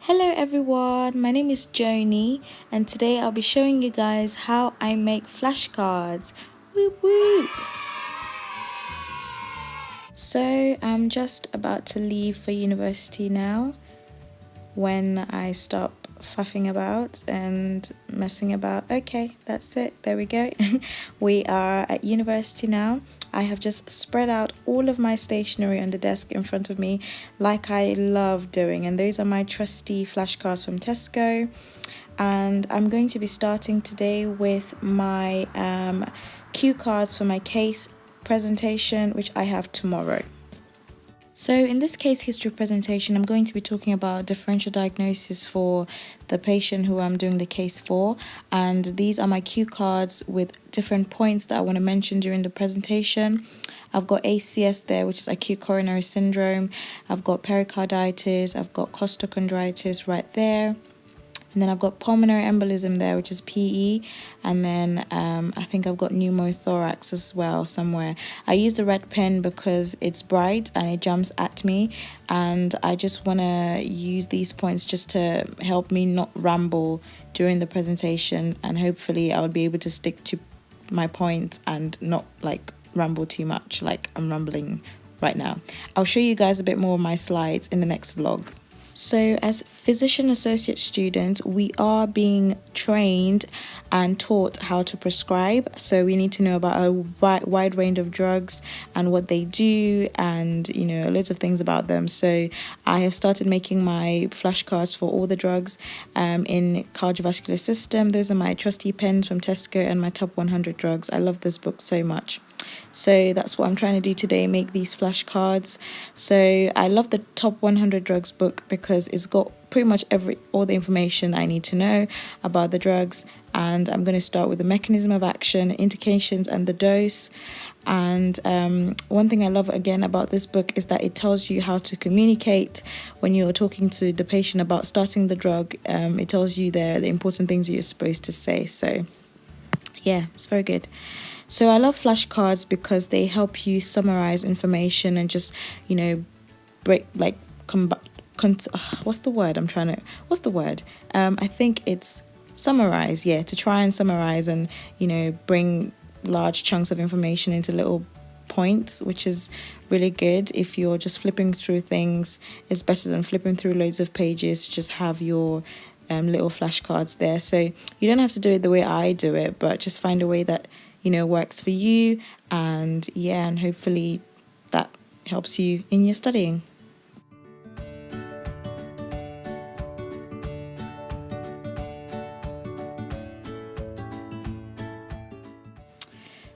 Hello everyone, my name is Joanny and today I'll be showing you guys how I make flashcards. Whoop whoop! So I'm just about to leave for university now when I stop faffing about and messing about. Okay, that's it, there we go. We are at university now. I have just spread out all of my stationery on the desk in front of me like I love doing, and those are my trusty flashcards from Tesco. And I'm going to be starting today with my cue cards for my case presentation, which I have tomorrow. So in this case history presentation, I'm going to be talking about differential diagnosis for the patient who I'm doing the case for. And these are my cue cards with different points that I want to mention during the presentation. I've got ACS there, which is acute coronary syndrome. I've got pericarditis. I've got costochondritis right there. And then I've got pulmonary embolism there, which is PE. And then I think I've got pneumothorax as well somewhere. I use the red pen because it's bright and it jumps at me. And I just want to use these points just to help me not ramble during the presentation. And hopefully I'll be able to stick to my points and not like ramble too much like I'm rambling right now. I'll show you guys a bit more of my slides in the next vlog. So as physician associate students, we are being trained and taught how to prescribe. So we need to know about a wide range of drugs and what they do and, loads of things about them. So I have started making my flashcards for all the drugs in cardiovascular system. Those are my trusty pens from Tesco and my top 100 drugs. I love this book so much. So that's what I'm trying to do today, make these flashcards. So I love the top 100 drugs book because it's got pretty much all the information I need to know about the drugs. And I'm going to start with the mechanism of action, indications, and the dose. And one thing I love again about this book is that it tells you how to communicate when you're talking to the patient about starting the drug. It tells you there the important things you're supposed to say. So yeah, it's very good. So I love flashcards because they help you summarize information and just, what's the word? I think it's summarize, to try and summarize and, bring large chunks of information into little points, which is really good. If you're just flipping through things, it's better than flipping through loads of pages. Just have your little flashcards there. So you don't have to do it the way I do it, but just find a way that works for you, and hopefully that helps you in your studying.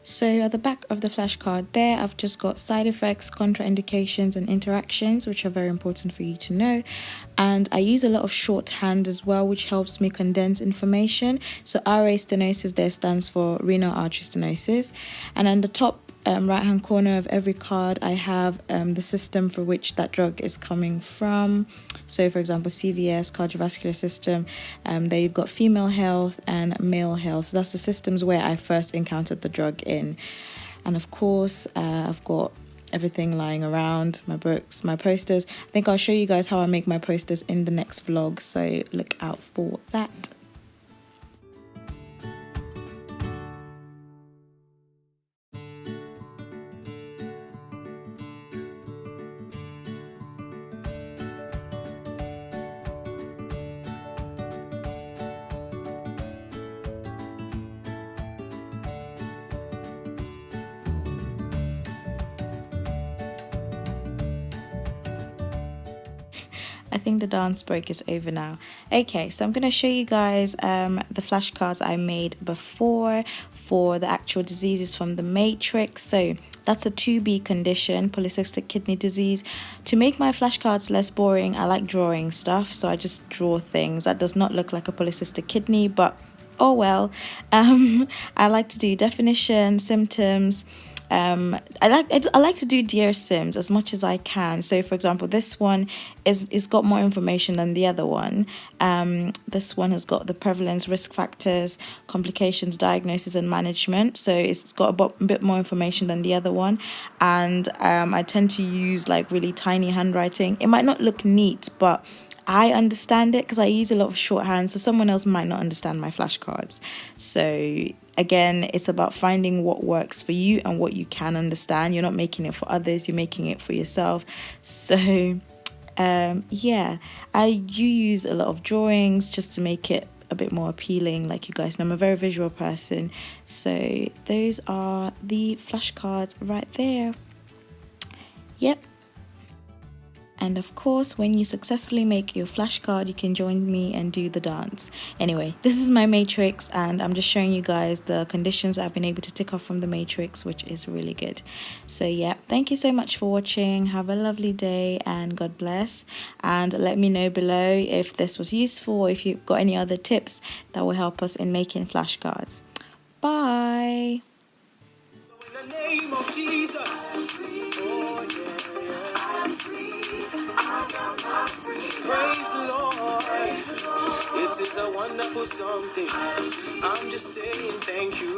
So at the back of the flashcard there, I've just got side effects, contraindications, and interactions, which are very important for you to know. And I use a lot of shorthand as well, which helps me condense information. So RA stenosis there stands for renal artery stenosis. And on the top right hand corner of every card, I have the system for which that drug is coming from. So for example, CVS, cardiovascular system. There you've got female health and male health. So that's the systems where I first encountered the drug in. And of course, I've got everything lying around, my books, my posters. I think I'll show you guys how I make my posters in the next vlog, so look out for that. I think the dance break is over now. Okay, so I'm going to show you guys the flashcards I made before for the actual diseases from the matrix. So that's a 2B condition, polycystic kidney disease. To make my flashcards less boring, I like drawing stuff, so I just draw things. That does not look like a polycystic kidney, but oh well. I like to do definition, symptoms. I like to do DSMs as much as I can. So for example, this one is got more information than the other one. This one has got the prevalence, risk factors, complications, diagnosis, and management. So it's got a bit more information than the other one. And I tend to use like really tiny handwriting. It might not look neat, but I understand it because I use a lot of shorthand, so someone else might not understand my flashcards. So again, it's about finding what works for you and what you can understand. You're not making it for others, you're making it for yourself. So yeah, I do use a lot of drawings just to make it a bit more appealing. Like you guys know, I'm a very visual person. So those are the flashcards right there. Yep. And of course, when you successfully make your flashcard, you can join me and do the dance. Anyway, this is my matrix, and I'm just showing you guys the conditions I've been able to tick off from the matrix, which is really good. So yeah, thank you so much for watching. Have a lovely day and God bless. And let me know below if this was useful or if you've got any other tips that will help us in making flashcards. Bye. In the name of Jesus. Oh, yeah. I'm free. I got my freedom. Praise the Lord. Praise the Lord. It is a wonderful something. I'm just saying thank you.